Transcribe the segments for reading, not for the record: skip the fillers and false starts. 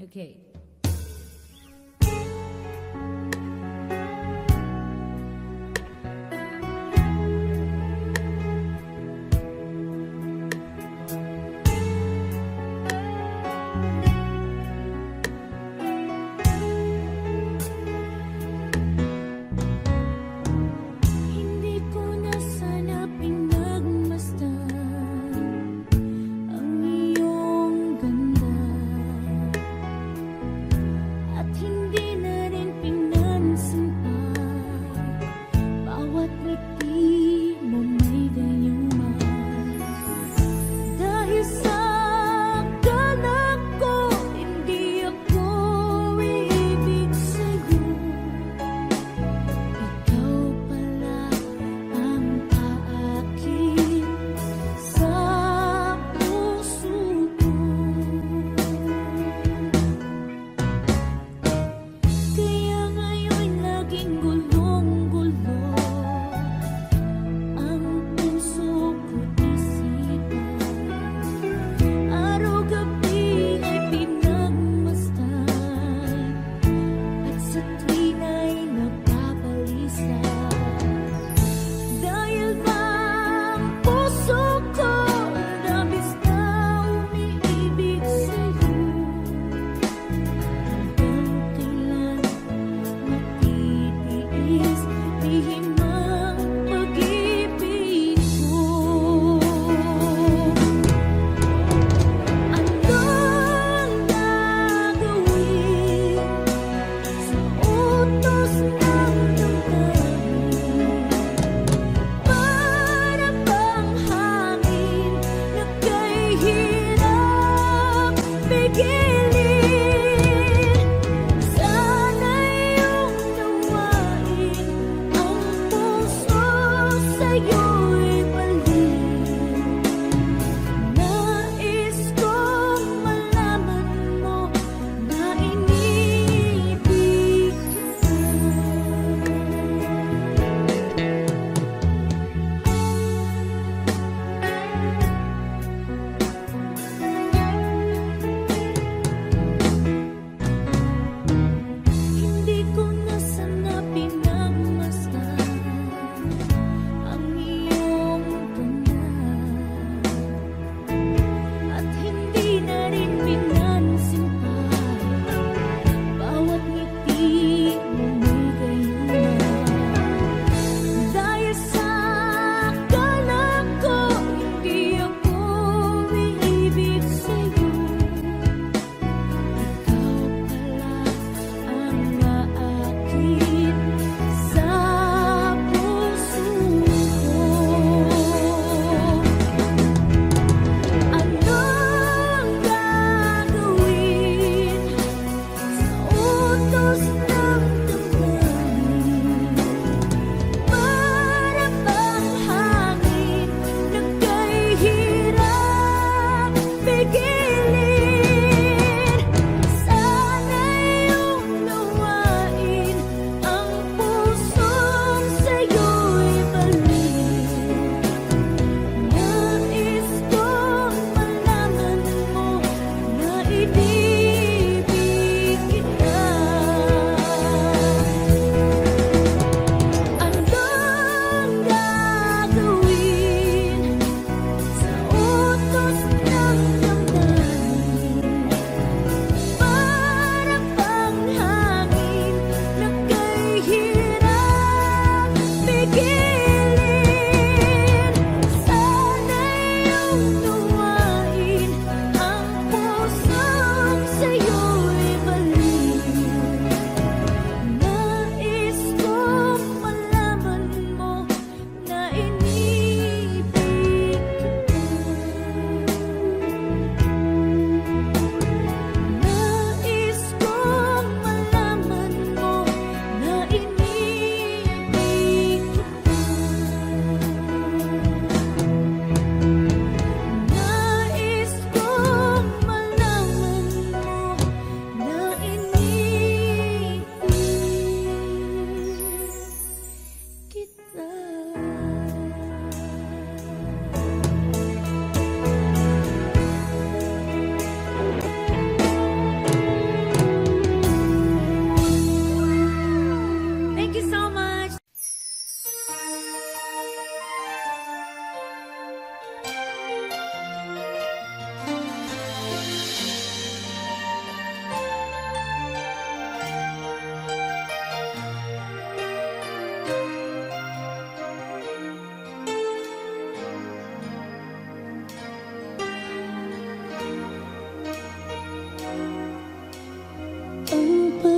Okay. Hindi ko na sana pinagmasdan ang iyong ganda.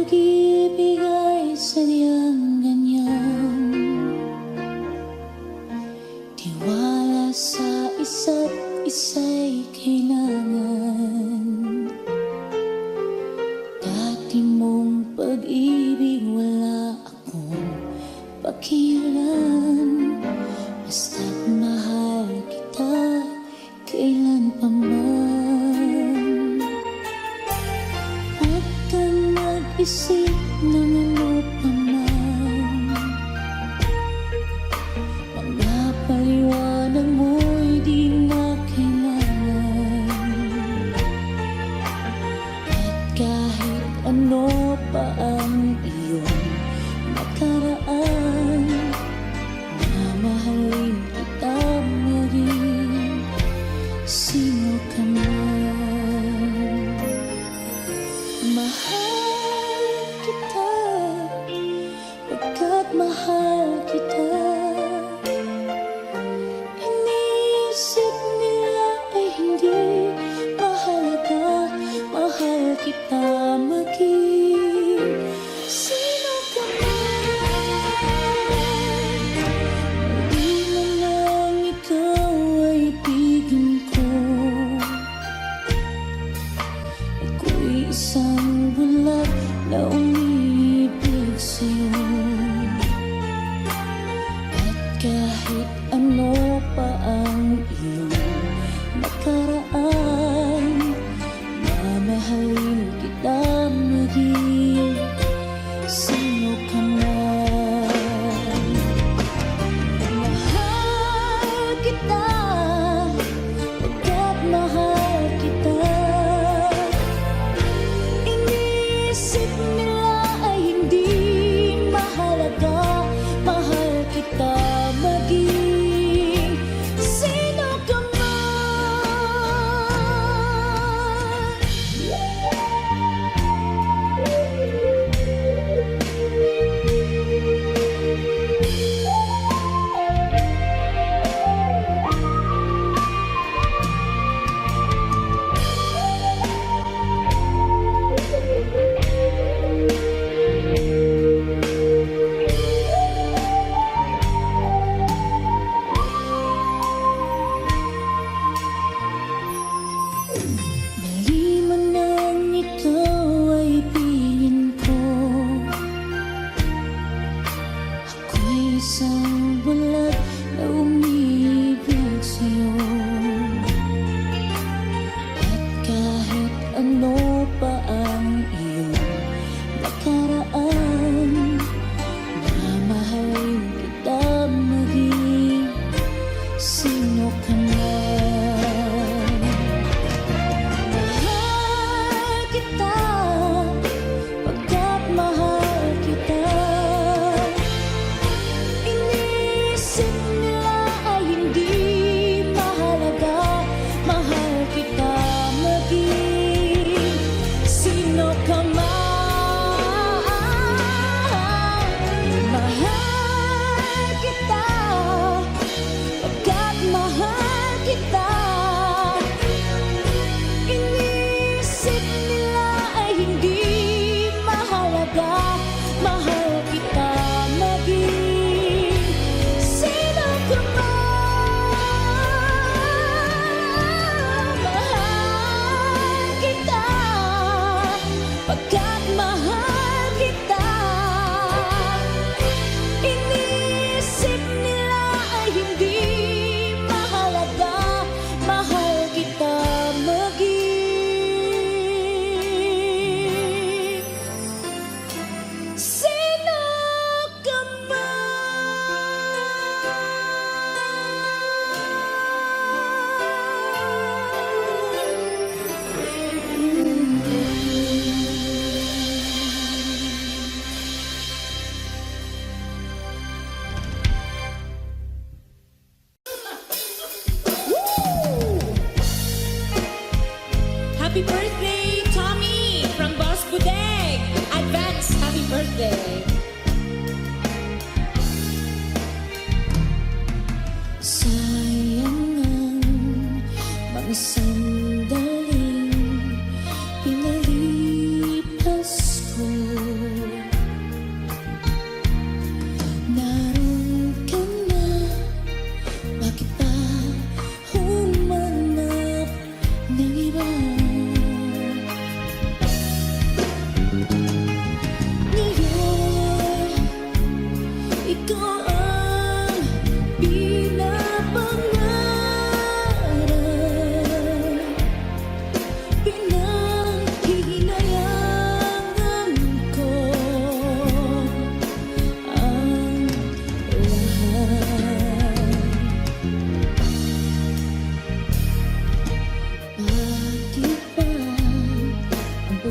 pag-ibig ay sadyang ganyan. Tiwala sa isa't isa'y kailangan. Dati mong pag-ibig wala akong pakialam. Basta't mahal kita kailan pa man. Huwag kang mag-isip ng ano pa man. Mga paliwanag mo'y di na kailangan. At kahit ano pa ang iyong nakaraan, mamahalin kita maging sino ka man. Mahal kita, pagkat mahal kita. Iniisip nila ay hindi mahalaga, mahal kita maging sino ka man. Di man lang ikaw ay ibigin ko. Ako'y isang bulag na umiibig sa'yo. At kahit ano pa ang iyong nakaraan, mamahalin kita maging sino ka man. Mahal kita, pagkat mahal kita. Iniisip nila ay hindi mahalaga, mahal kita maging sino ka Mali man nang ikaw ay piliin ko. Ako'y isang bulag na umiibig sa'yo. At kahit ano pa ang iyong nakaraan, mamahalin kita maging sino ka man. Mahal kita, pagkat mahal kita. Iniisip nila ay hindi mahalaga, mahal kita maging sino ka man. Mahal kita, pagkat mahal kita. Inisip nila ay hindi mahalaga, mahal kita maging sino ka man. Mahal kita, pagkat mahal kita. Inisip nila ay hindi mahalaga, mahal kita maging sino ka Happy birthday, Tommy, from Boss Budeg. Advance happy birthday. Sayang ang mga sandaling pinalipas ko.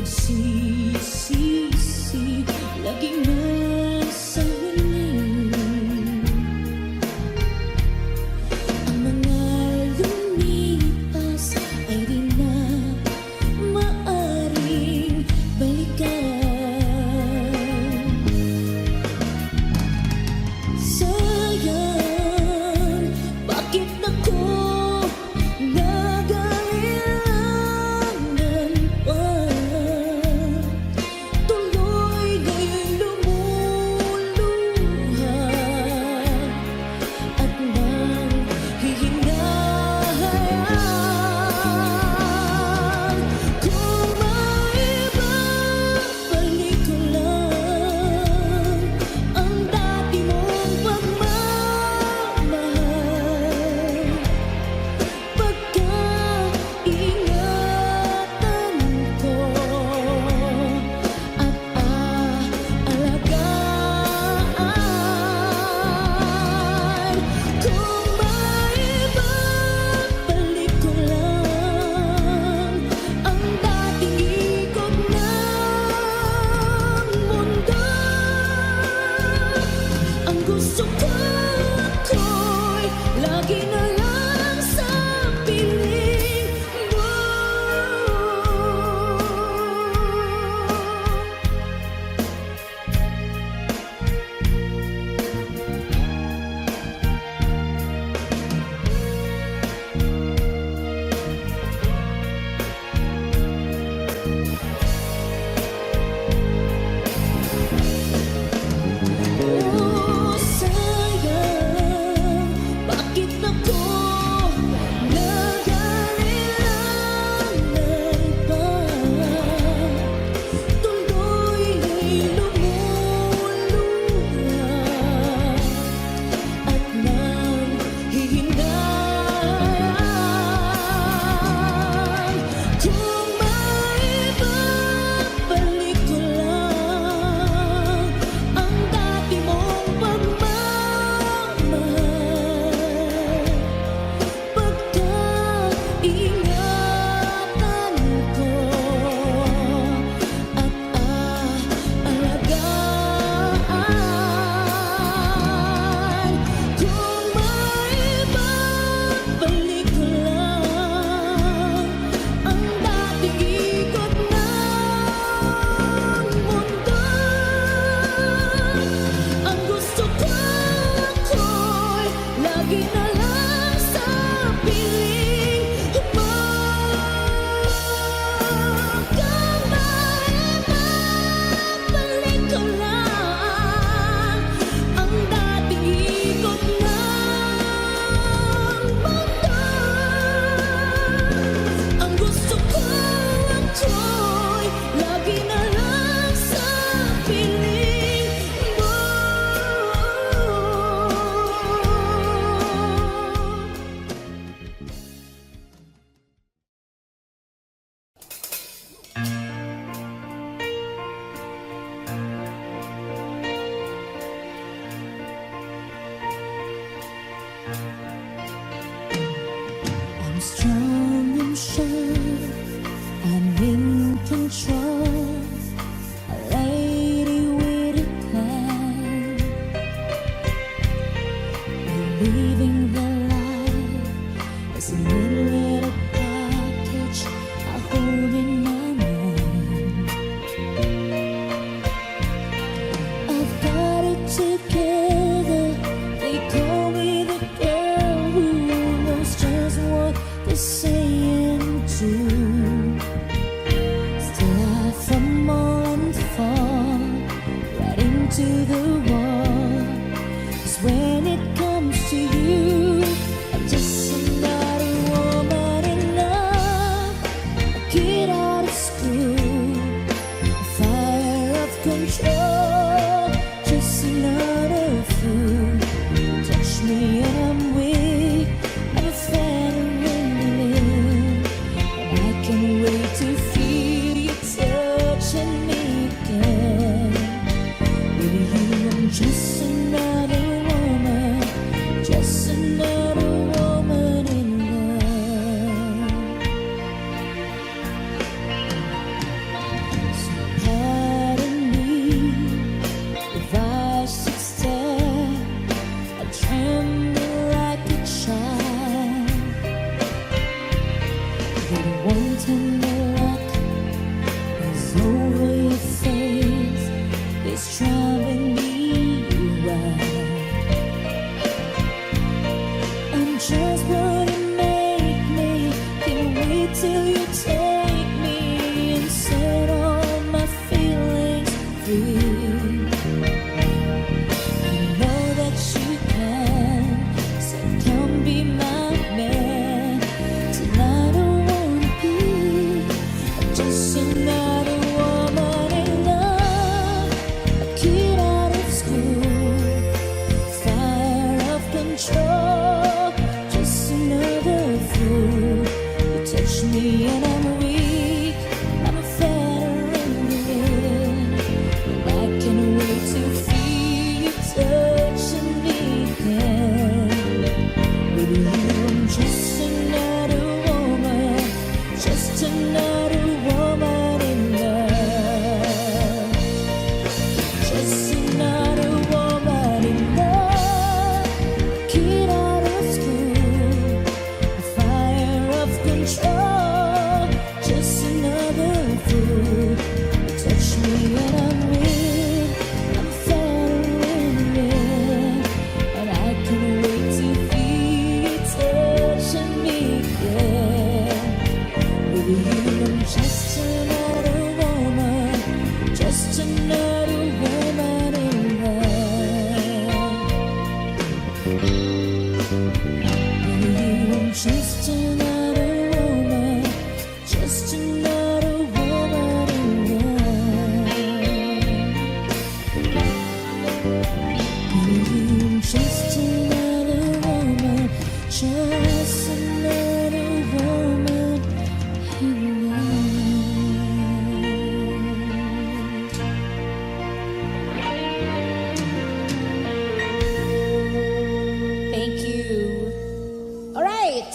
pagsisisi laging nasa huli. Ang mga lumipas ay di na maaring balikan. Sayang, bakit ako nag-alilangan pa? Tuloy nga'y lumuluha at nang hihinahan. Kung maibabalik ko lang ang dati mong pagmamahal, pagkaingatan ko at aalagaan. Kung maibabalik ko lang ang dating ikot ng mundo, ang gusto ko'y lagi na lang sa piling mo. Oh, sayang, bakit ako nag-alilangan pa? Tuloy lumuluha at nang hihinahan. Kung maibabalik ko lang ang dati mong pagmamahal, pagkaingatan ko at aalagaan. Kung maibabalik ko lang ang dating ikot ng mundo, ang gusto ko'y lagi na lang sa piling mo. Kung maibabalik ko lang ang dating ikot ng mundo, ang gusto ko'y lagi na lang sa piling mo. I'm strong and sure, I'm in control, a lady with a plan, believing the life is a little package I hold in my mind. I've got it together, they call me the girl who knows just what they're saying too. Still I fumble and fall right into the wall. 'Cause when it comes to you, I'm just another woman in love, a kid out of school, a fire of control, just another fool. Touch me and I'm weak, I'm a fan of relief, and I can't wait to feel you touching me again. Baby, you are just another woman, just another woman in love. another woman in love, a kid out of school, fire of control, just another fool. You touch me and I'm weak, I'm a feather in the wind, and I can't wait to feel you touching me again. With you I'm just another woman, just another woman in love, just another woman in love, kid out of school, a fire of control, just another fool. You touch me and I'm weak, I'm a feather in the wind, and I can't wait to feel you touching me again. With you I'm just another woman, just another woman in love. With you I'm just another woman, just another woman in love. With you I'm just another woman, just another woman in love. Thank you. All right.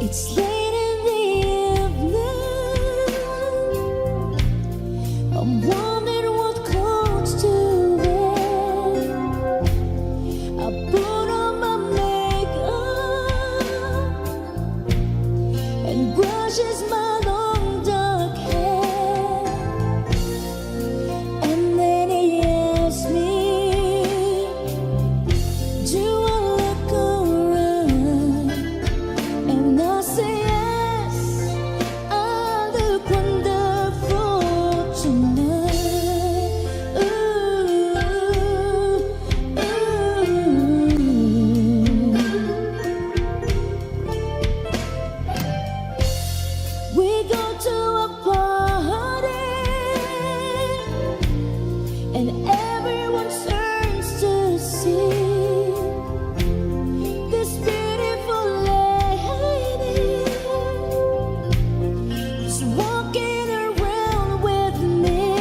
It's late in the evening, I'm wondering what clothes to wear. I put on my makeup and brushes my long dark hair, and then he asks me, do I look alright? And I say yes, I look wonderful tonight. Ooh, we go to a party, and everyone turns to see this beautiful lady is walking around with me.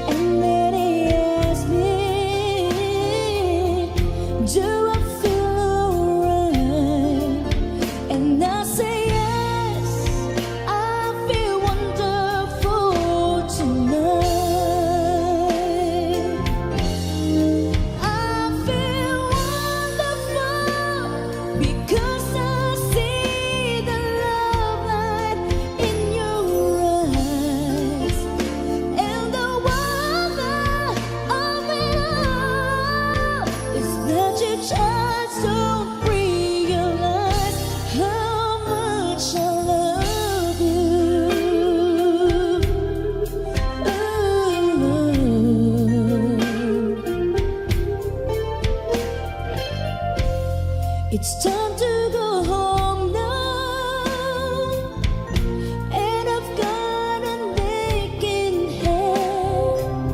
And then he asks me, do I feel alright? And I say yes, I feel wonderful tonight. I feel wonderful because I see the love light in your eyes, and the wonder of it all is that you just don't realize how much I love you. It's time to go home now, and I've got an aching head,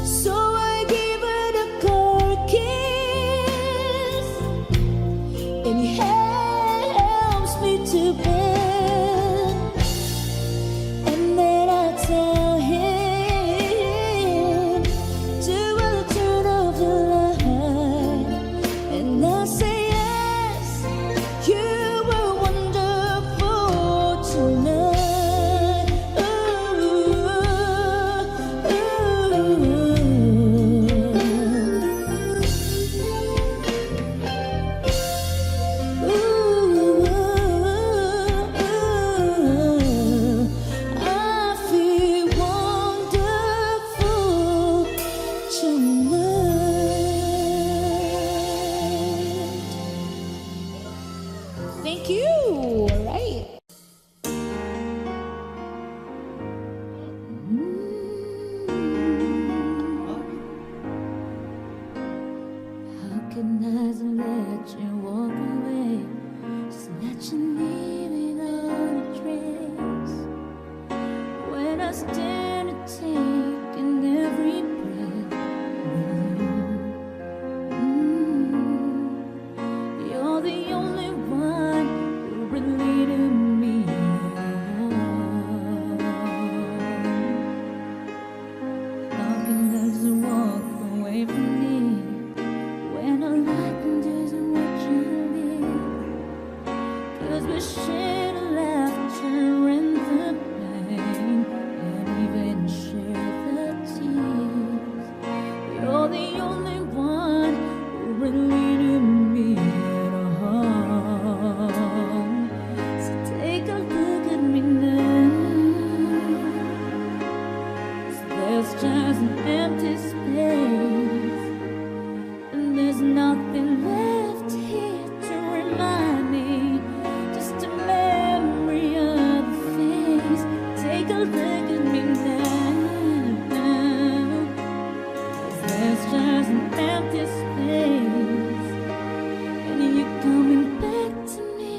so I give her a cold kiss, and he helps me to bed, and then I tell him, do I turn off the light? And I say yes, recognize and let you walk away, just let you leave without a trace. When I stand to take in every breath with you, you're the only one who really to me at all. How can I just walk away from me when I like and doesn't want you to live? 'Cause we share the laughter and the pain, and even share the tears. You're the only one who really to me at all. So take a look at me now. There's just an empty space, and there's nothing left here to remind me. Just a memory of the face. Take a look at me now. There's just an empty space, and you coming back to me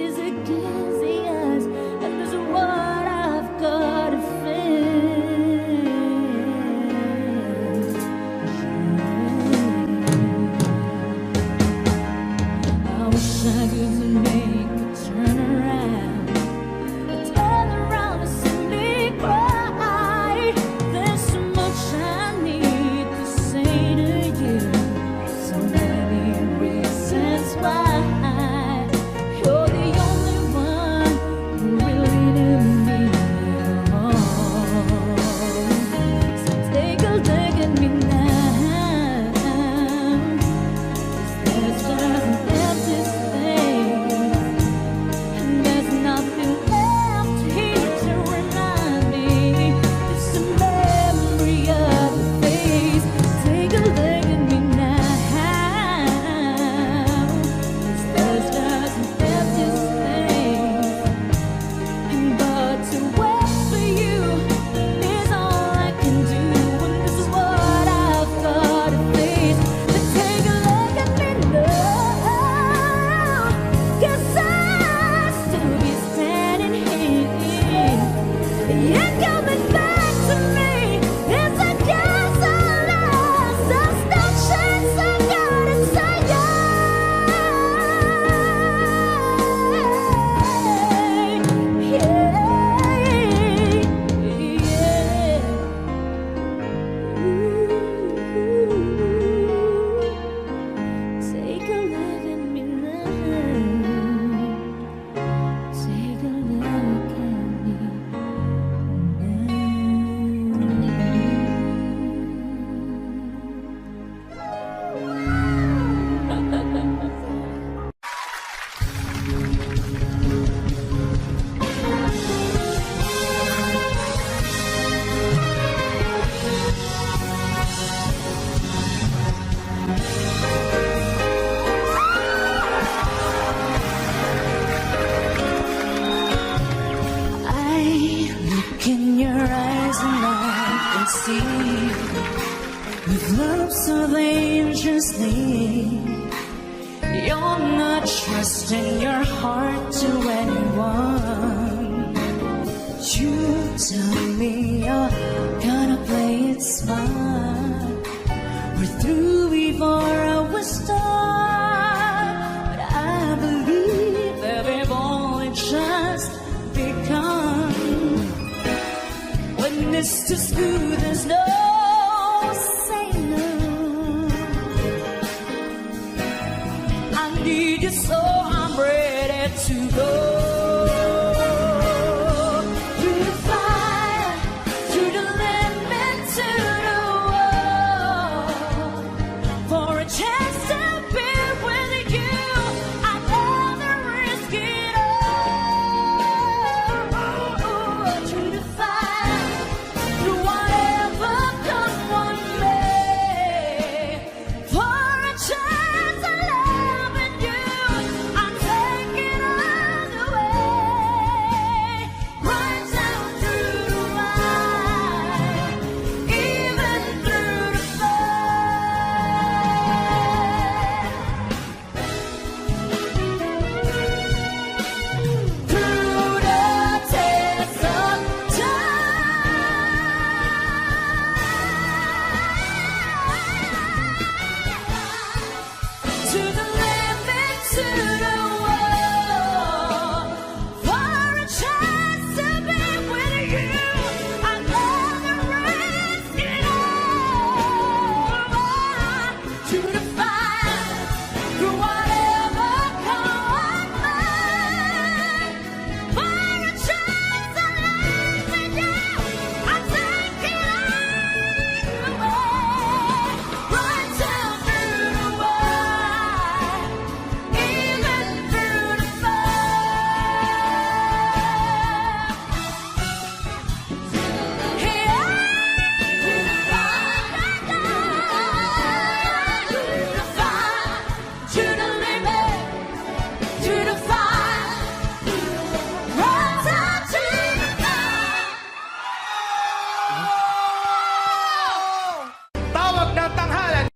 is against the odds, and this is what I've got to face. I wish I could make a turn around and see me cry. There's so much I need to say to you, so many reasons why. You're the only one who really knew me at all. So take a look at me now. There's just an empty space, and there's nothing left here to remind me. It's a memory of the face. Take a look at me now. There's just an empty space, but to wait for you is all I can do, and this is what I've got to face. But take a look at me now, 'cause I'll still be standing here. You're coming back to me. It's against all odds. There's no chance I gotta say Take a look at me now. Take a look at me now. I look in your eyes and I can see with love so dangerously. You're not trusting your heart to anyone. You tell me you're gonna play it smart. We're through before I was start, but I believe that we've only just begun. When it's too smooth, there's no saying no. I need you, so I'm ready to go. Through the fire, through the limit, to the wall, for a chance to be with you. I'd rather risk it all. Through the fire, through whatever comes one way, for a chance of loving you, I'm taking all the way. to the limit, to the wall. For a chance to be with you, I'd rather risk it all. To the fire, through whatever comes my for a chance to live with you, I take it all away. Right down through the wire, even through the fire. To the limit, to the fire, right down to the fire. Tawag ng tanghalan.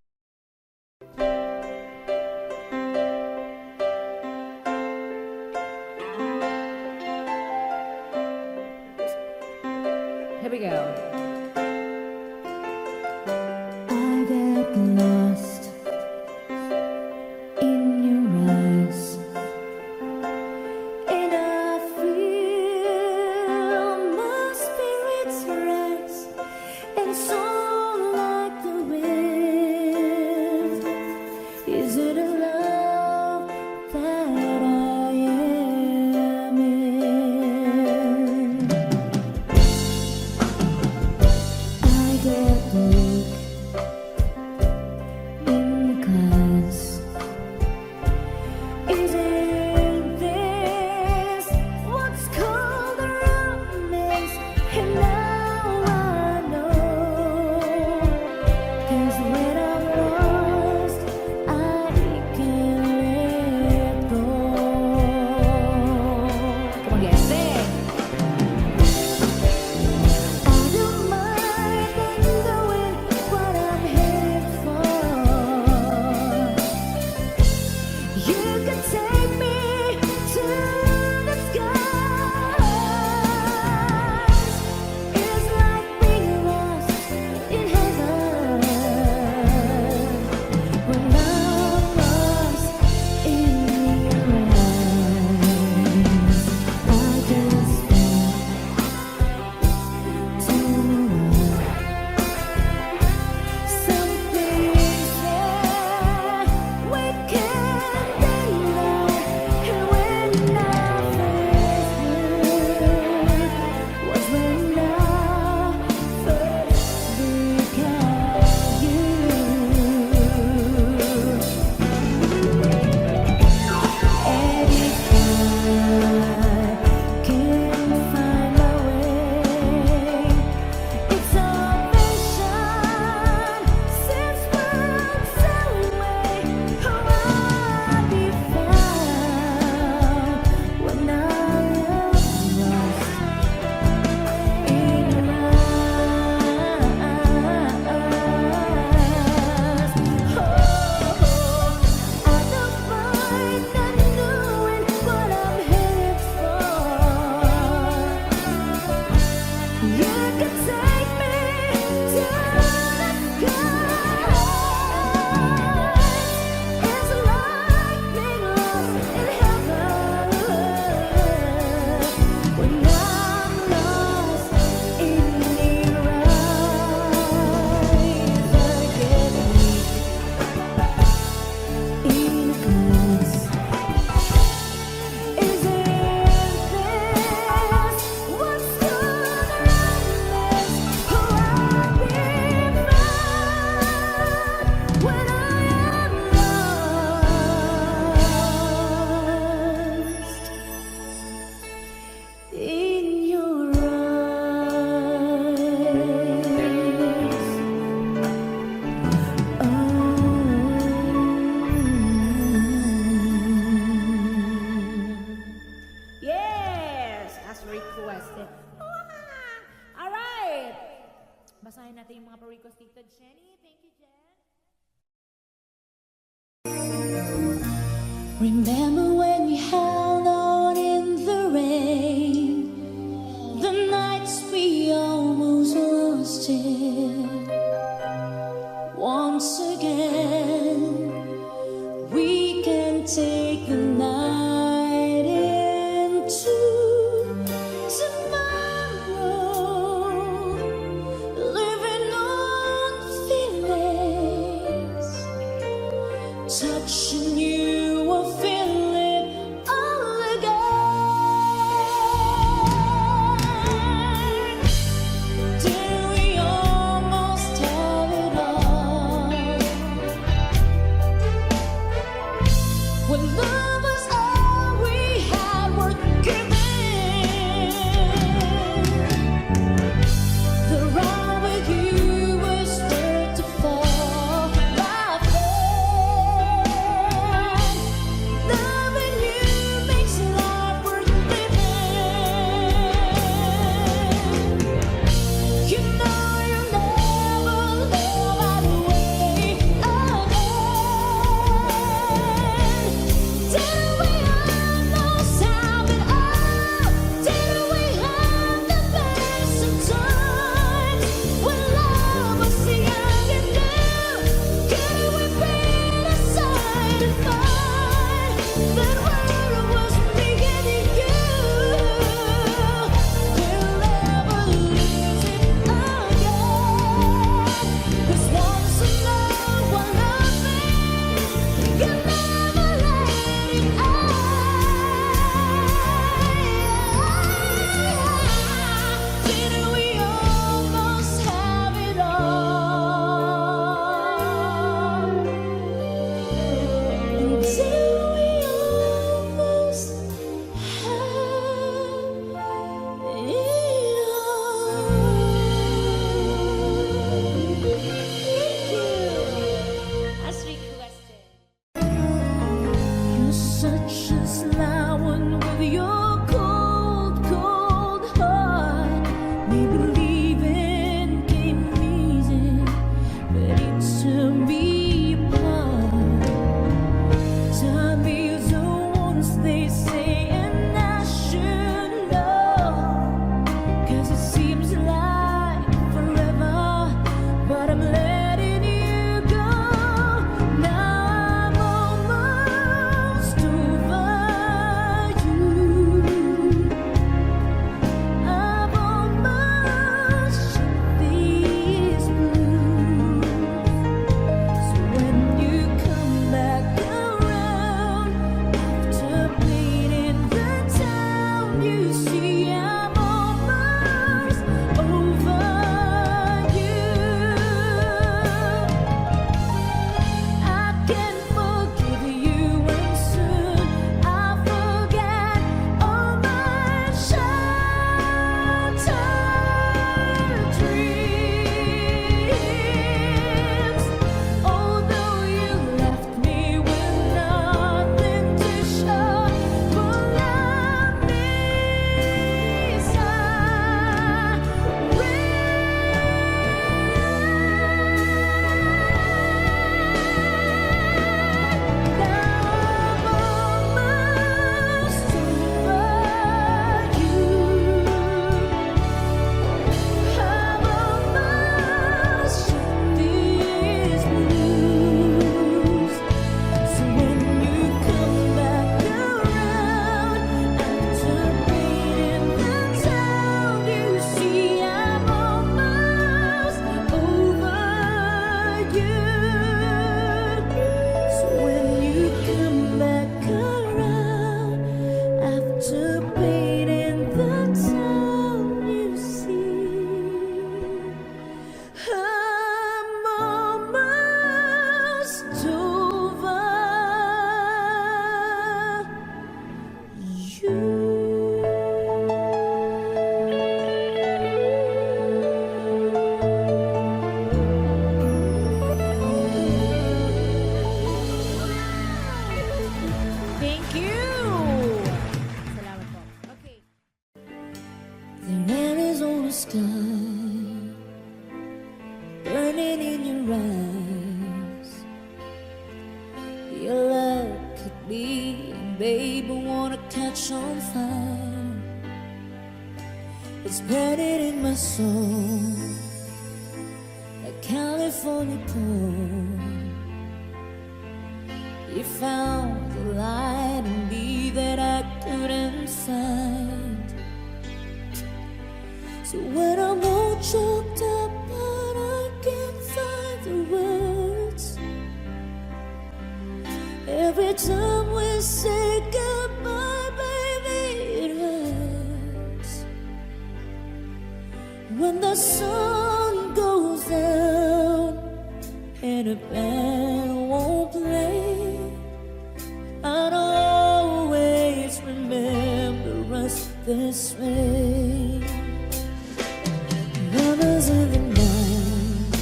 Here we go. I get lost in your eyes, and I feel my spirits rise and soar like the wind. Is it a love that I am in? I get weak in class. Isn't this what's called romance? And now I know, 'cause when I'm lost, I can't let go. Come on, guys, sing. I don't mind knowing what I'm headed for. You can take me to the skies. It's like being lost in heaven. When I'm lost in your eyes, I just feel to something's there we can't deny. And when I first knew was when I first became you. And if I can find my way, it's salvation. Since we're away, I'll be found when I am lost in your eyes. Oh, I don't mind not knowing what I'm headed for. You can take me to the skies. It's like being lost in heaven. When I'm lost in your eyes, I get weak in class. Isn't this what's called romance? Oh, I'll be found when I am lost in your eyes. Yes, as requested. All right. Basahin natin yung mga pa-request dito, Jenny. Thank you, Jen. Remember when we held on in the rain, the nights we almost lost it. Once again, we touching you, I feel it all again. Did we almost have it all? When love was all we had worth giving, the ride with you was where to fall. My friend, loving you makes life worth living. You know you'll never love that way again. Did we almost have it all? Did we have the best of times? When love was so young and new, could we bring aside and find that world was me and you? We'll never lose it again. 'Cause once in love, one loving, you never let it end. Did we almost have it all? Did we almost have it all? As requested. You're such a sly one with your cold, cold heart. Maybe leaving came easy, ready to be apart. Time is the once they say, and I should know. 'Cause it seems like forever, but I'm letting you go. Now I'm almost over you. I've almost shed these blues. So when you come back around after bleeding the town, you see I'm almost over you. I can forgive you and soon I forget all my shattered dreams. Although you left me with nothing to show for love miss, I So when you come back around after bleeding the town, you see I'm almost over you. Thank you! Salamat po. Okay. The Arizona sky burning in your eyes. Your love could be, babe, I wanna catch on fire. It's burning in my soul like California cold. You found the light in me that I couldn't find. So when I'm all choked up but I can't find the words, Every time we say goodbye, baby, it hurts. When the sun goes down and a band won't play, I'd always remember us this way. Lovers in the night,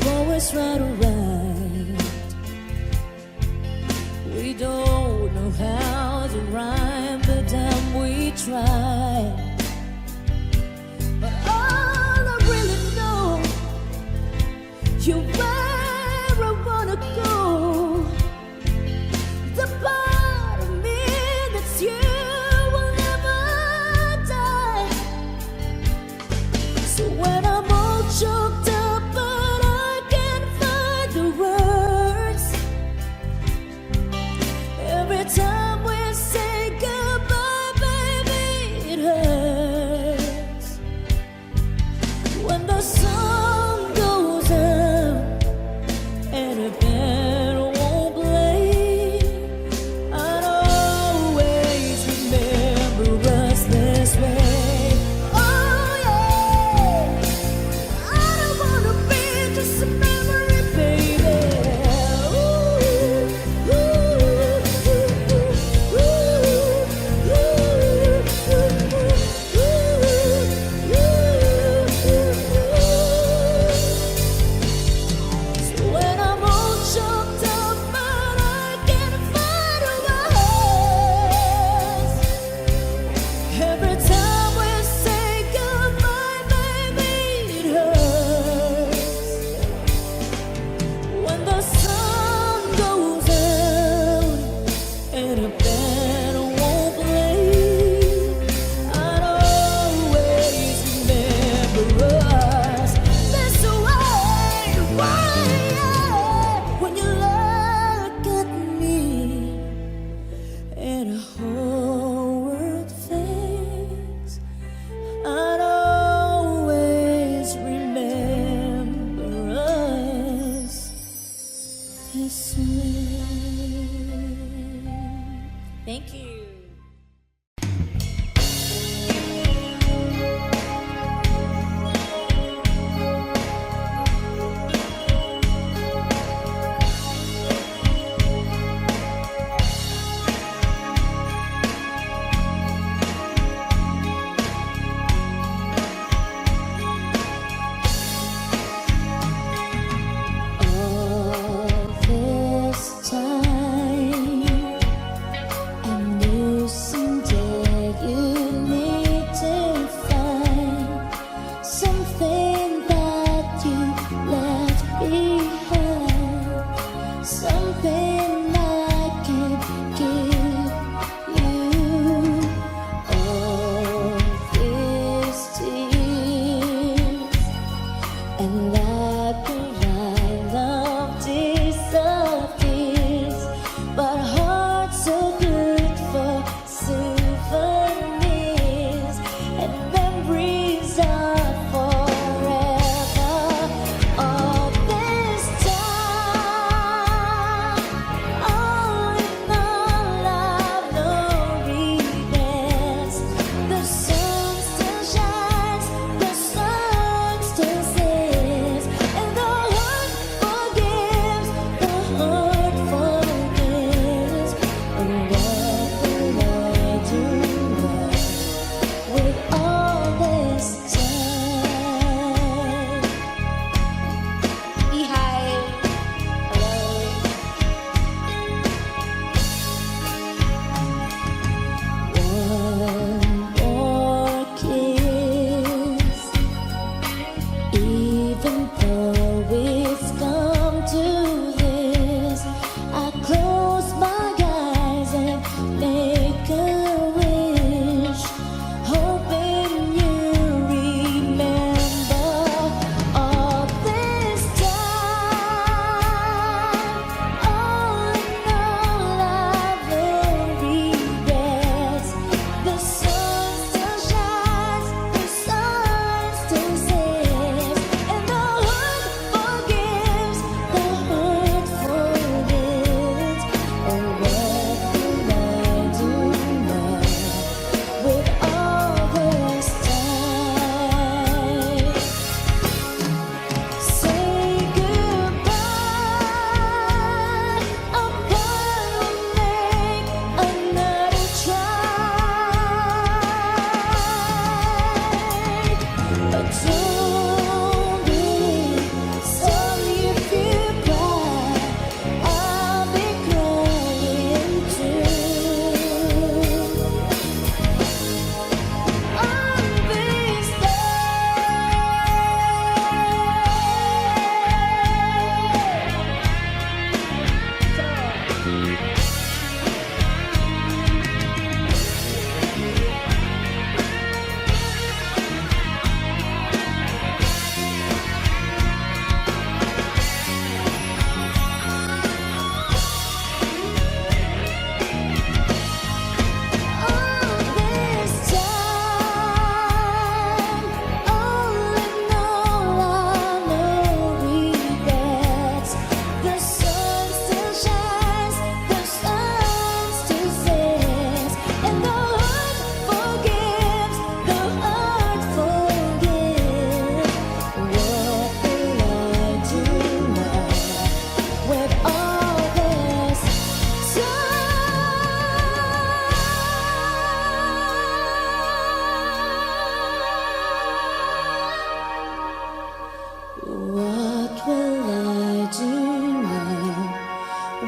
always right or right. We don't know how to rhyme, but damn we try. But all I really know, you're where I wanna go. The part of me that's you will never die. So when I'm all choked up but I can't find the words, every time we say goodbye, baby, it hurts. When the sun goes down and a band won't play, I'd always remember us this way. Oh yeah, I don't wanna be just a memory, baby. Ooh, so when I'm all choked up but I can't find my words, every time we say goodbye, baby, it hurts. When the sun goes down and a band won't play, I'd always remember us this way. Why? When you look at me and a whole world fades, I'd always remember us this way. Thank you. All this time, I knew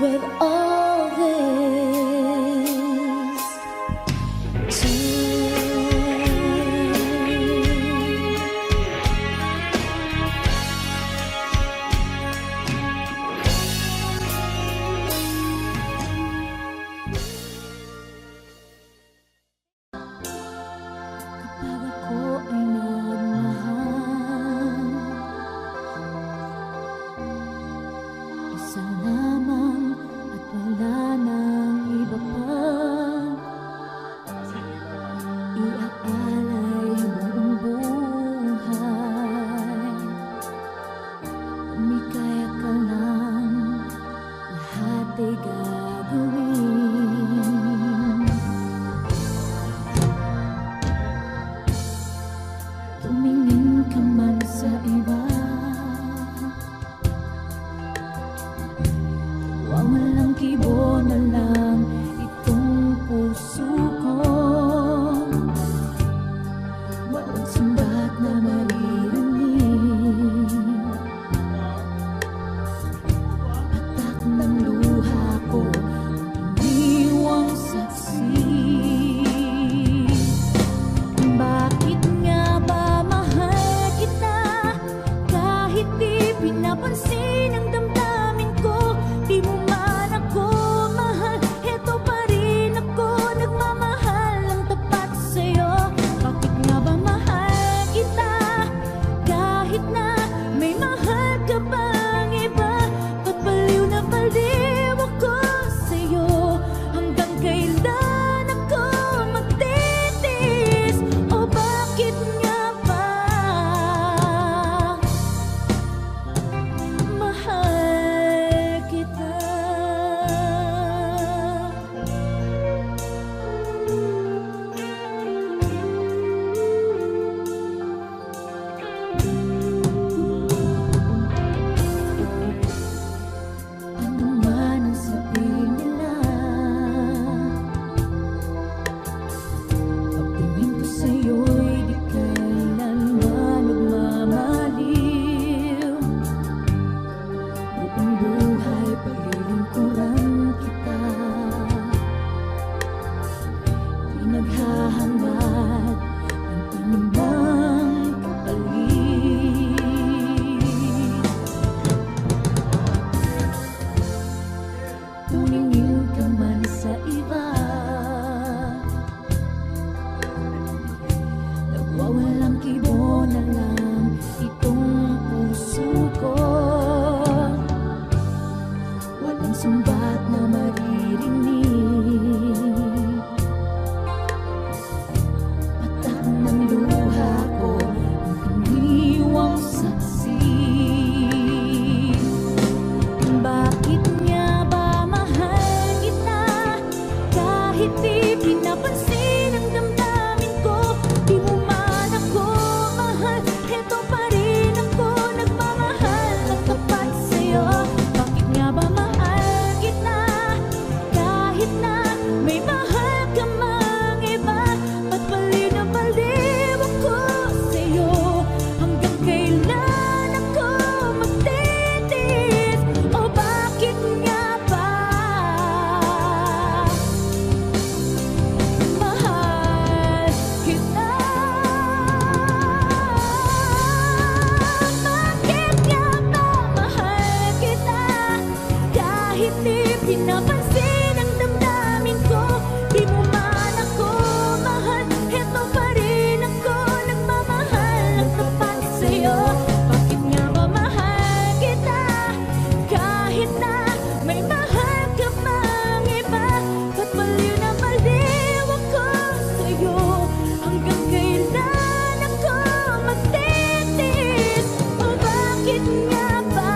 with all this kapag ako ay nagmahal, isa lamang at wala nang iba pang iaalay ang buong buhay. Umikaya ka lang, lahat ay gagawin. Tumingin ka man sa iba, walang kibo na lang itong puso ko. Walang sumbat na maririnig, patak ng luha ko, iniwang saksi. Bakit nga ba mahal kita kahit di pinapansin ang damdamin ko? Di mo man ako mahal, heto pa rin ako nagmamahal ng tapat sa'yo. Bakit nga ba mahal kita kahit na may mahal ka bang iba? Ba't baliw na baliw ako sa'yo? Hanggang kailan ako magtitis? O bakit nga ba mahal kita? Ano man ang sabihin nila, pagtingin ko sa'yo'y di kailanman nagmamaliw. Buong buhay paglilingkuran kita, di naghahangad ng anumang kapalit. Tumingin ka man sa iba, nagwawalang kibo na lang itong puso ko. Walang sumbat na maririnig, patak ng luha ko, ang iniwang saksi. Bakit nga ba mahal kita kahit di pinapansin ang damdamin ko? Di mo man ako mahal, heto pa rin ako nagmamahal ng tapat sa'yo. Bakit nga ba mahal kita kahit na may mahal ka mang iba? Ba't baliw na baliw ako sa'yo? Hanggang kailan ako magtitis? O bakit nga ba mahal kita? Bakit nga ba mahal kita kahit di pinapansin ang damdamin ko? Di mo man ako mahal, heto pa rin ako nagmamahal ng tapat sa'yo. Bakit nga ba mahal kita kahit na may mahal ka mang iba? Ba't baliw na baliw ako sa'yo? Hanggang kailan ako magtitis? O bakit nga ba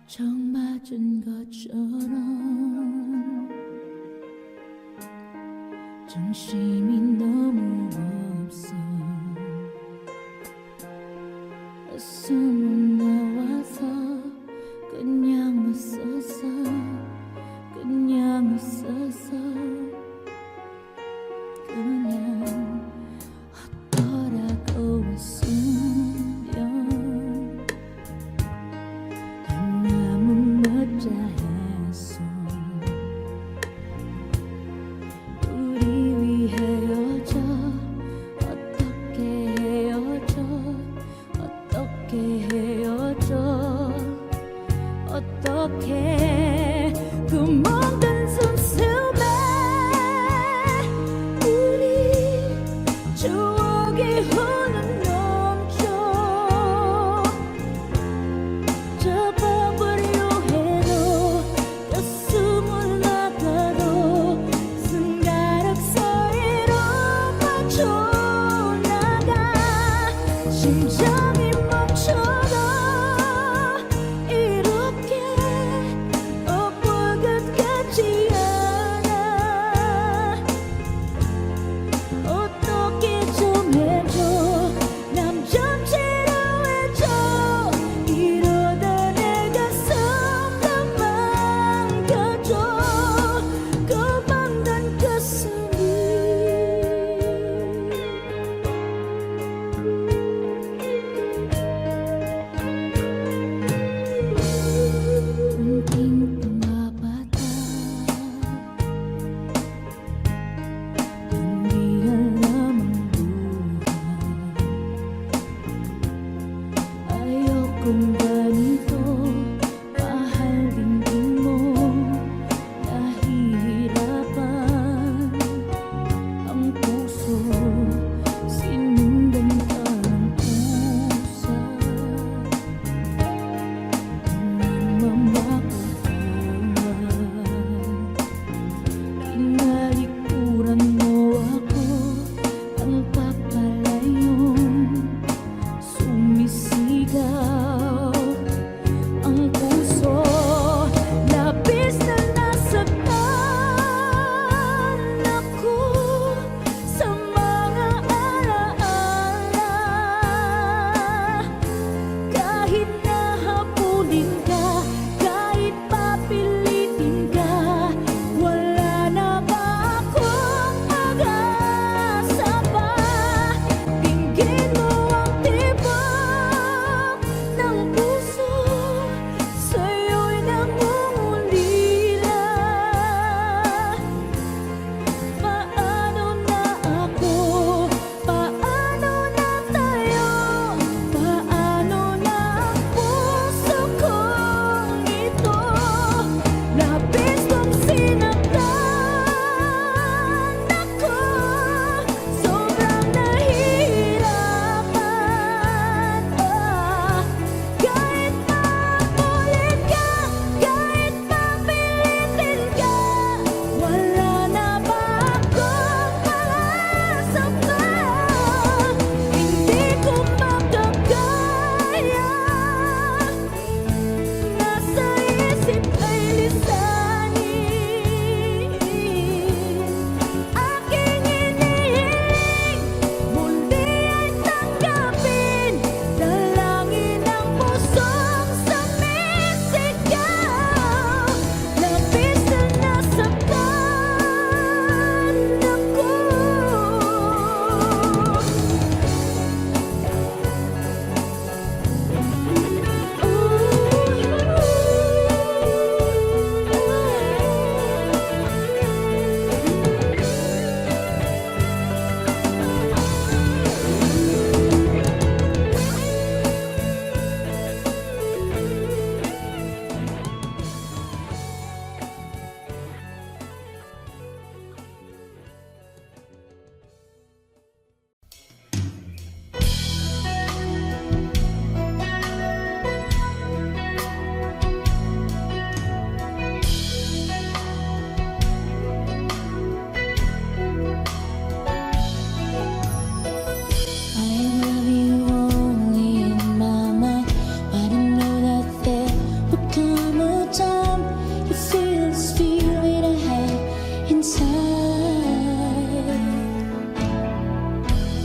정 맞은 것처럼 정신이 너무 없어 숨은 나와서 그냥 웃었어 그냥 웃었어 그냥 어떠라고 웃으면 너무 멋져했어 우리 헤어져 어떻게 헤어져 어떻게 헤어져 어떻게 그 먼 숨숨에 우리 추억이 흘러넘쳐 잡아보려 해도 가슴을 나가도 손가락 사이로 빠져나가 심장이 멈춰도 이렇게 엎을 것 같지 않아 어떻게 좀 해줘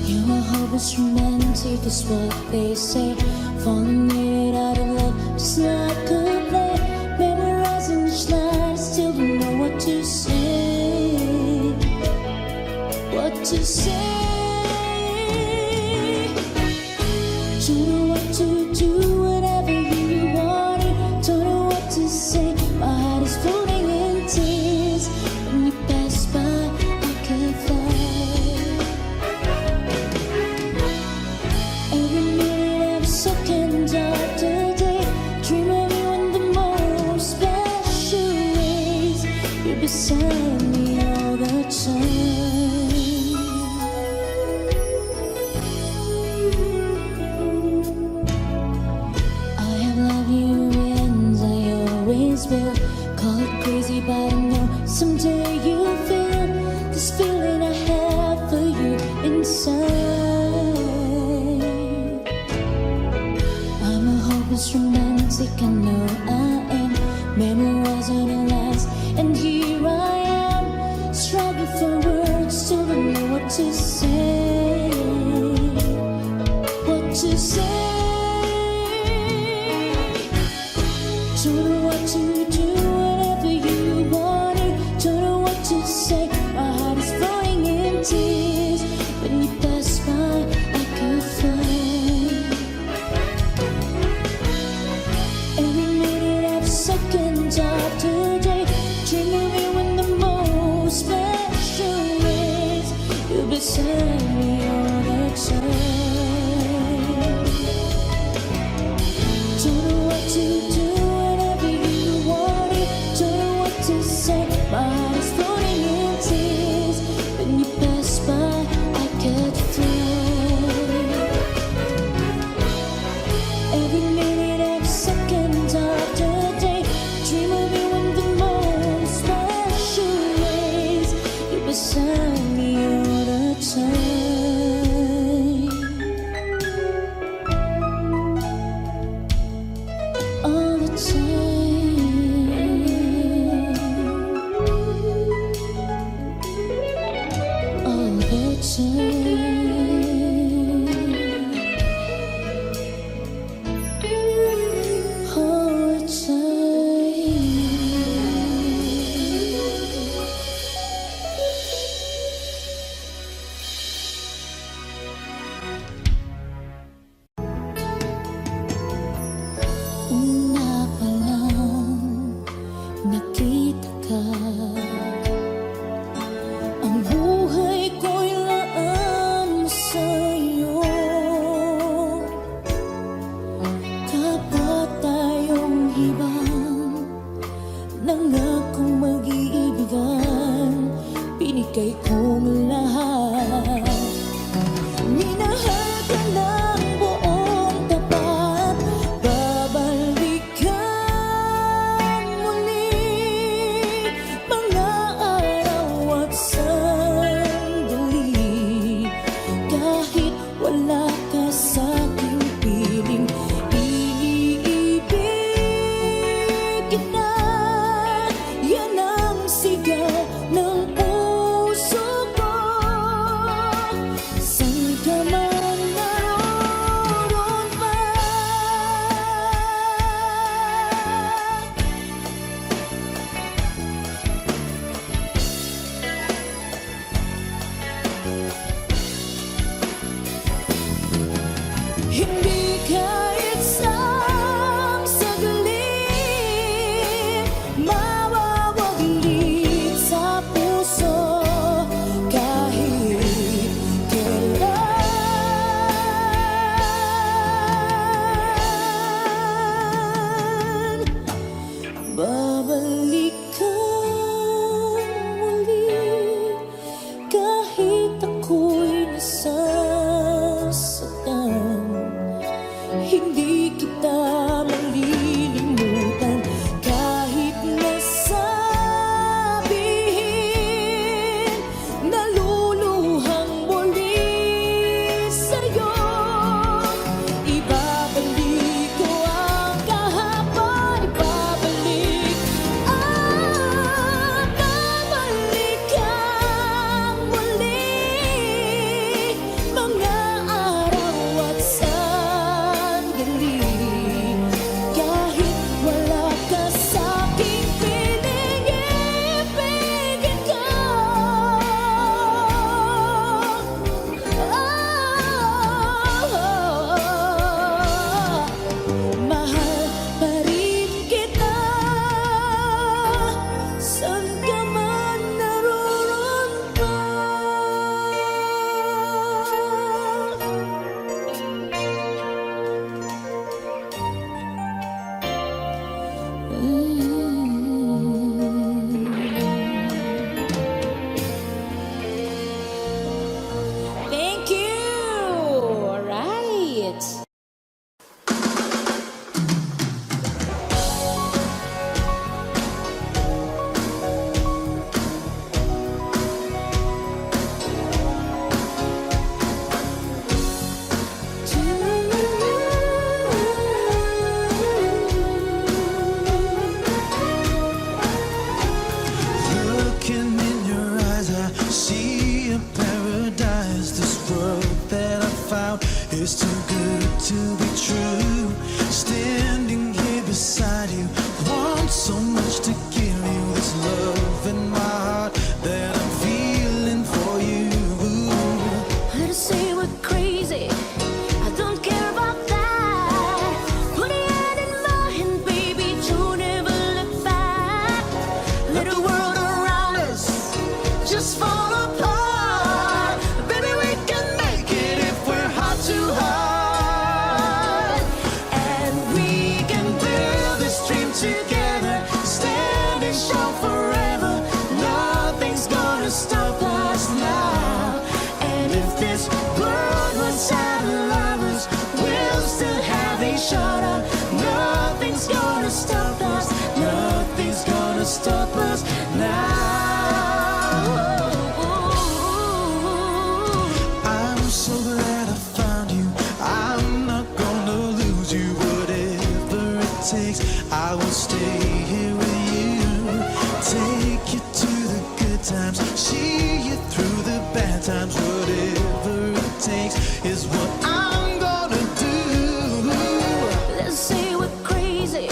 You are hopeless romantic is what they say. Falling in out of love just like a play. Memorizing each line, still don't know what to say. What to say. Don't know what to do, whatever you want it. Don't know what to say. My heart is floating in tears. When you pass by, I can fly. Every minute, every second of the day, dream of you in the most special ways. You're beside me all the time. I have loved you and I always will. Call it crazy, but I know someday you'll feel this feeling I have for you inside. I'm a hopeless romantic, I know I am. Memorizing the lines, and here I am, struggling for words, still don't know what to say. What to say. Don't know what to do, whatever you want it. Don't know what to say. My heart is flowing in tears. When you pass by, I could fly. Every minute, every second of the day, dream of you in the most special ways. You're beside me all the time. Don't know what to do, whatever you want it. Don't know what to say. My heart is floating in tears. When you pass by, I could fly. Every minute, every second of the day, dream of you in the most special ways. You're beside me all the time. All the time. All the time. All the time. Una pa lang nakita ka, ang buhay ko'y laan sa'yo. Kapag tayong ibang nangakong mag-iibigan, binigay kong lahat. Minahal ka ng buong tapat, babalikan muli mga araw at sandali. Kahit wala ka sa'king piling, iibig kita. Yan ang sigaw ng puso ko. Saan ka man naroon hindi kahit isang saglit mawawaglit sa puso. Kahit kailan babalikan muli. Kahit ako'y nasasaktan, found is too good to be true. Standing here beside you, want so much to give you this love in my heart that I'm feeling for you. Let us say we're crazy, I don't care about that. Put your hand in mine, baby, don't ever look back. Let the world around us just fall apart. Baby, we can make it if we're hard to hard. And we can build this dream together, standing strong forever. Nothing's gonna stop us now. And if this world runs out of lovers, we'll still have each other. Nothing's gonna stop us. Nothing's gonna stop us now. I'm so glad I found you. I'm not gonna lose you. Whatever it takes, I will stay here with you. Take you to the good times, see you through the bad times. Whatever it takes is what I'm gonna do. Let's say we're crazy.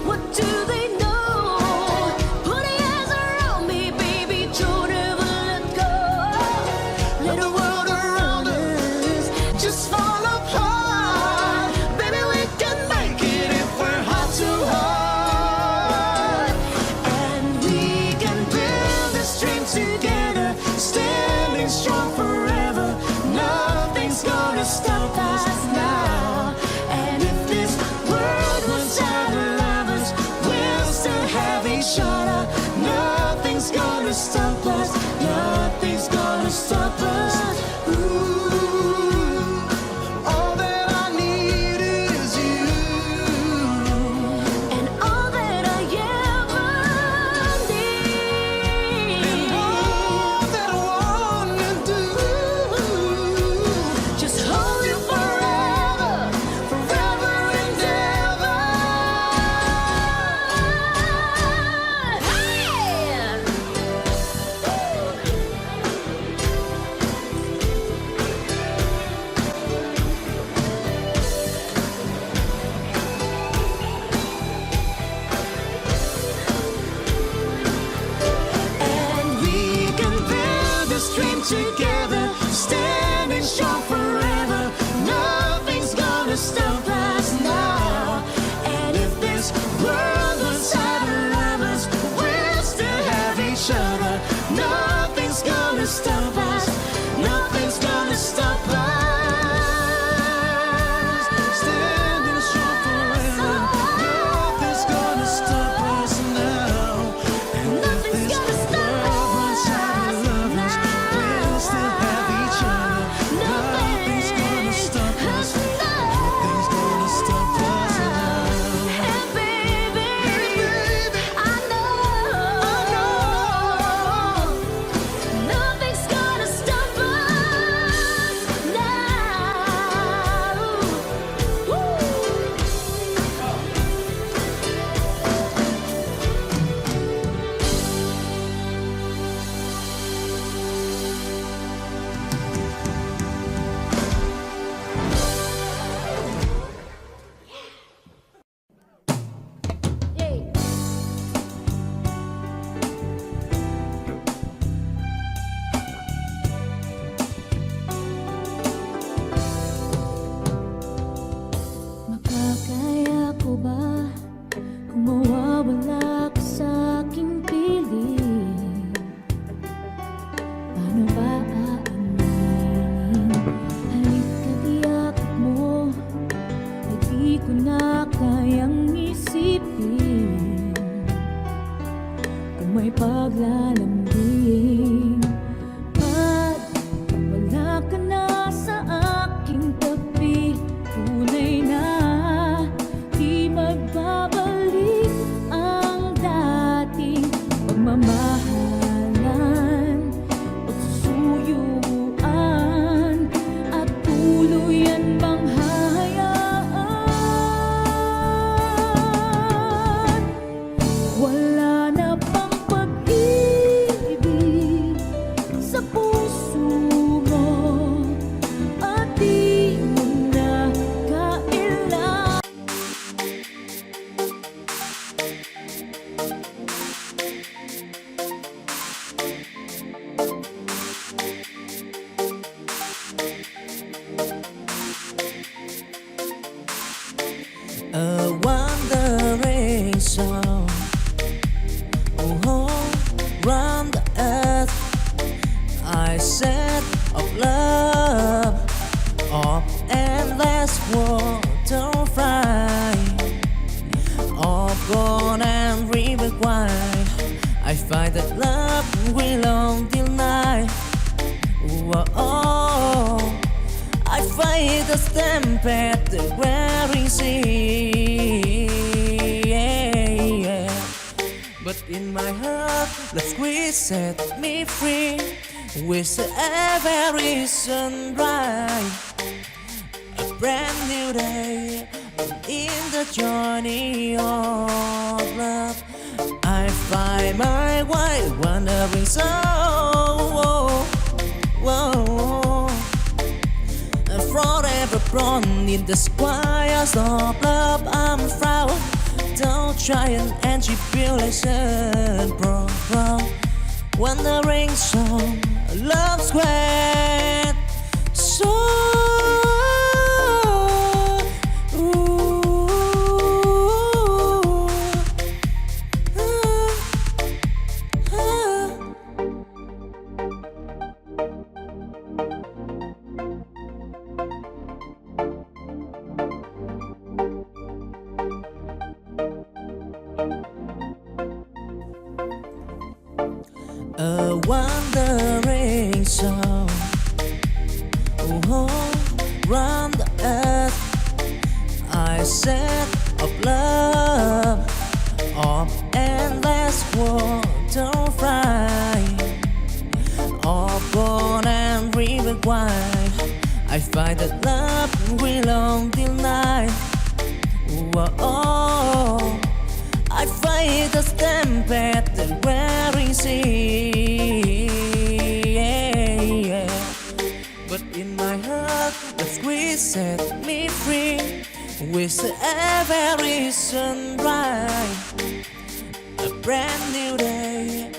What do they know? Put your hands around me, baby, don't ever let go. Let the world around us just fall apart. Baby, we can make it if we're hard to hard. And we can build this dream together, standing strong forever. Nothing's gonna stop us now. And if this world runs out of lovers, we'll still have each other. Nothing's gonna stop us. Nothing's gonna stop us. Ooh, all that I need is you. And all that I ever need. And all that I wanna do. Just hold you forever, forever and ever. And we can build this dream together, standing strong forever. Nothing's gonna stop us now. And if this world runs out of lovers, we'll still have each other. Nothing's gonna stop us. Nothing's gonna stop us. Standing strong forever. Nothing's gonna stop us now. And if Nothing's this gonna stop world runs out of us lovers, we'll still have each other. now. of endless water fry, of gold and river wide. I find that love will long till night. Whoa, I fight the stamp at the wearing sea. But in my heart, the squeeze set me free. With every sunrise, a brand new day in the journey of love. I find my way wandering so. Forever born in the squires of love, I'm proud. Don't try and tribulation, bro. Wandering song, love squared. So a wandering song, round the earth. I said of love, of endless water fry, of gold and river wide. I find that love will long till night. Whoa, I fight the stamp at the wearing sea. But in my heart, the squeeze set me free. With every sunrise, a brand new day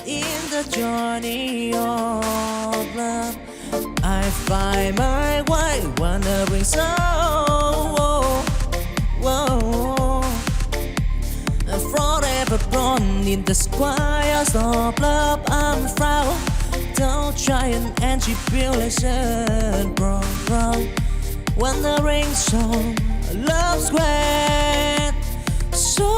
in the journey of love. I find my way wandering so. Forever born in the squires of love, I'm proud. Don't try and tribulation, bro. Wandering song, love squared. So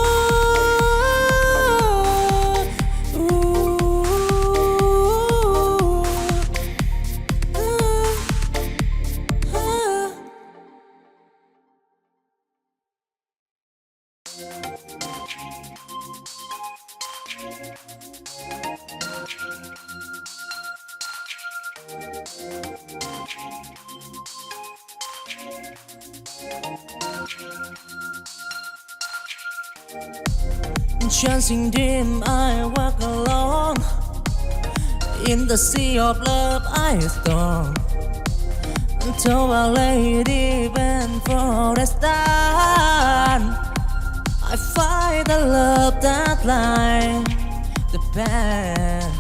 chancing dream, I walk alone. In the sea of love, I storm. Until a lady went for a stand. I find the love that lies the path.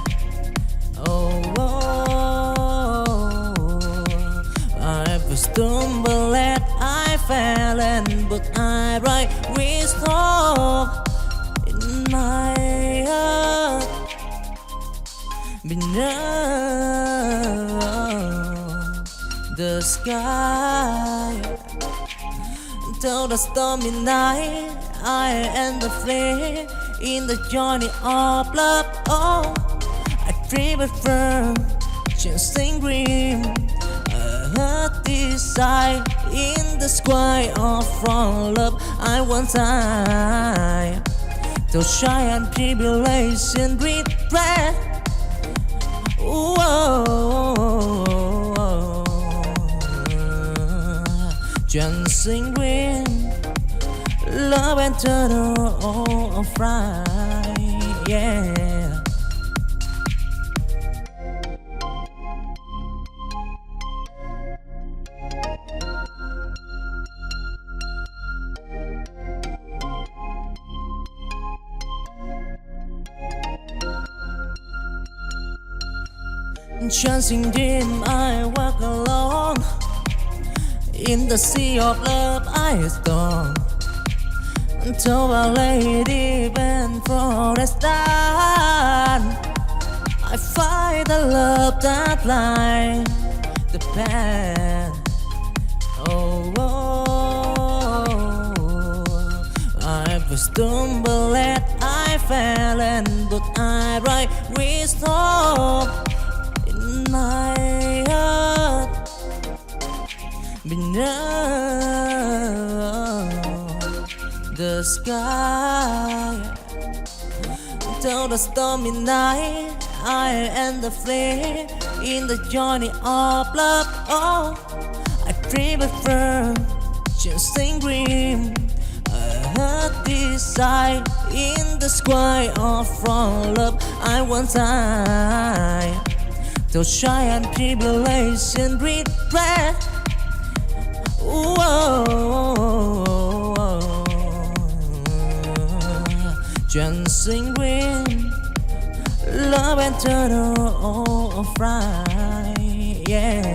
I stumbled and I fell, and but I right with hope in my heart. Beneath the sky, till the stormy night, I end the flame in the journey of love. Oh, I dream it firm, chasing dream. Desire in the sky of from love. I want time to shy and tribulation regret. Dancing green, love and turtle of right, yeah. Chancing dream, I walk alone. In the sea of love, I storm. Until a lady went for a stand. I find the love that lies the path. stumble and I fell, and but I write wisdom in my heart beneath the sky. Till the stormy night, I and the flame in the journey of love. Oh, I dream of firm, chasing dream. I heard this sigh in the sky of from love. I once I, though shy and tribulation, regret. Chasing dream, love and turtle of right, yeah.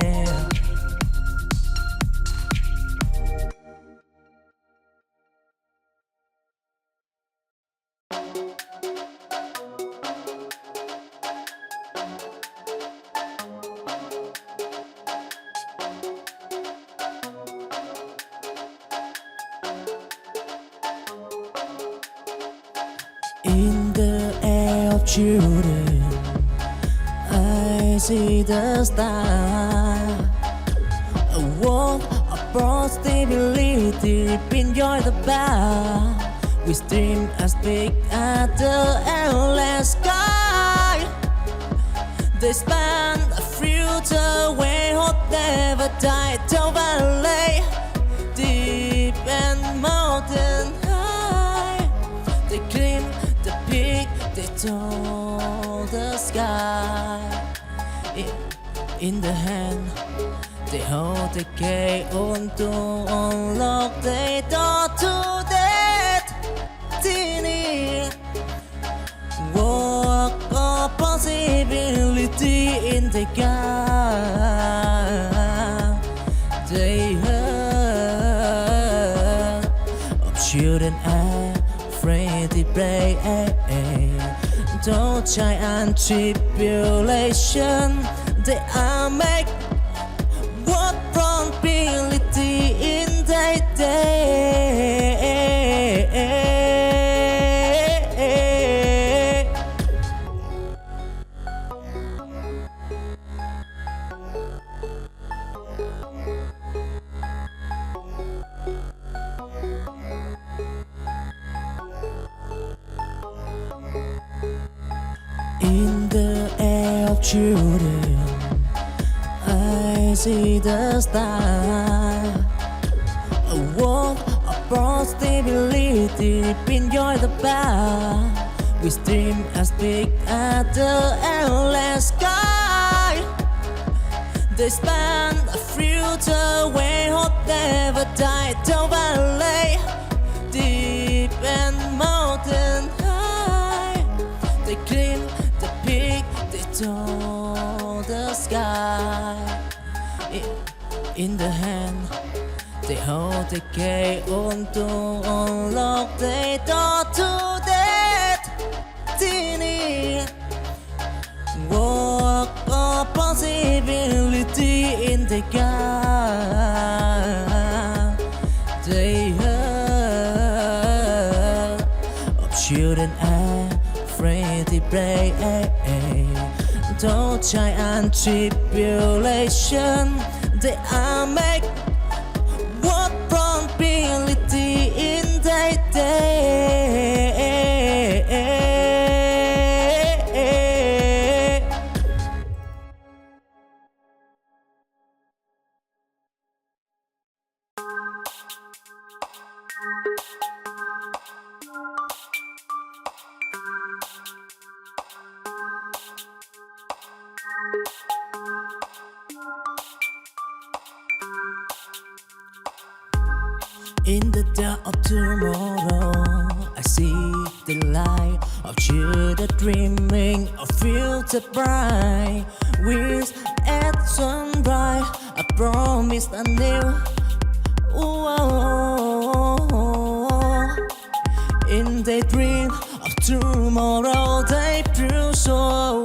In the air of children, I see the star. A world of broad stability, enjoy the bar. We dream as big as the endless sky. They span a future where hope never died. Down valley, deep and mountain high. They climb the peak, they told the sky. In the hand, they hold the key on to unlock the door to destiny. Walk of possibility in the gap. They heard of children afraid to pray. Don't try and tribulation. They are make what probability in their day. In the air of children, I see the star. A world of broad stability, enjoy the bar. We dream as big as the endless sky. They span a future where hope never died. Down valley, deep and mountain high. They climb the peak, they told the sky. In the hand, they hold the key on to unlock the door to destiny. Walk of possibility in the gap. They heard of children afraid to pray. Don't try and tribulation. They are make what probability in their day. In the dark of tomorrow, I see the light of children dreaming of future bright. With at sunrise, I promise anew. In the dream of tomorrow, they prove so.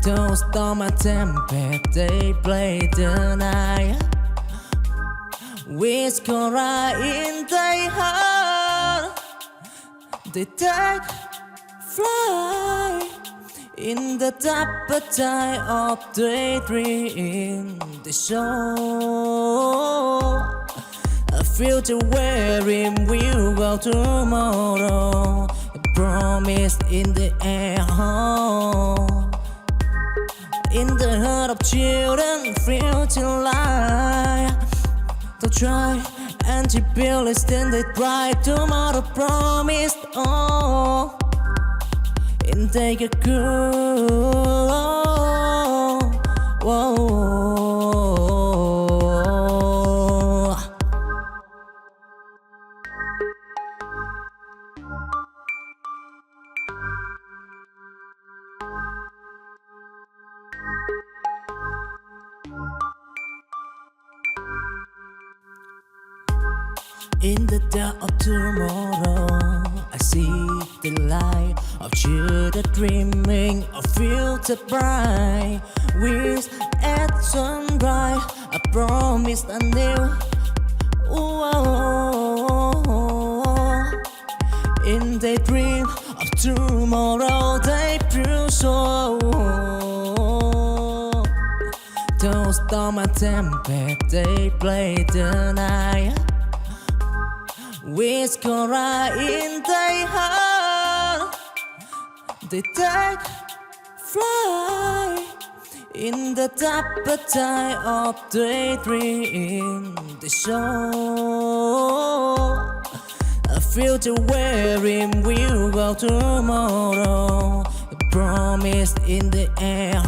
Don't storm and tempest, they play the night. Which cry in the their heart. They take flight in the dapper tide of daydream. They show a future wherein we'll go tomorrow. A promise in the air. In the heart of children, future light. They'll try and to build a standard bright tomorrow promised. Oh, and take a cool. Whoa. In the dark of tomorrow, I see the light of children dreaming of future bright. With at sunrise, I promise anew. In the dream of tomorrow, they prove so. Those storm and tempest, they play the night. With Cora in their heart, they take flight in the dapper tide of daydream. They show a future wherein we'll go tomorrow. A promise in the air.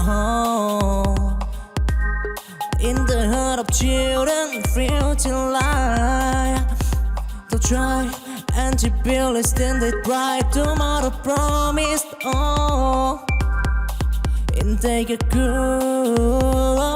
In the heart of children, future light. They'll try and to build a standard bright tomorrow promised. Oh, and take a cool.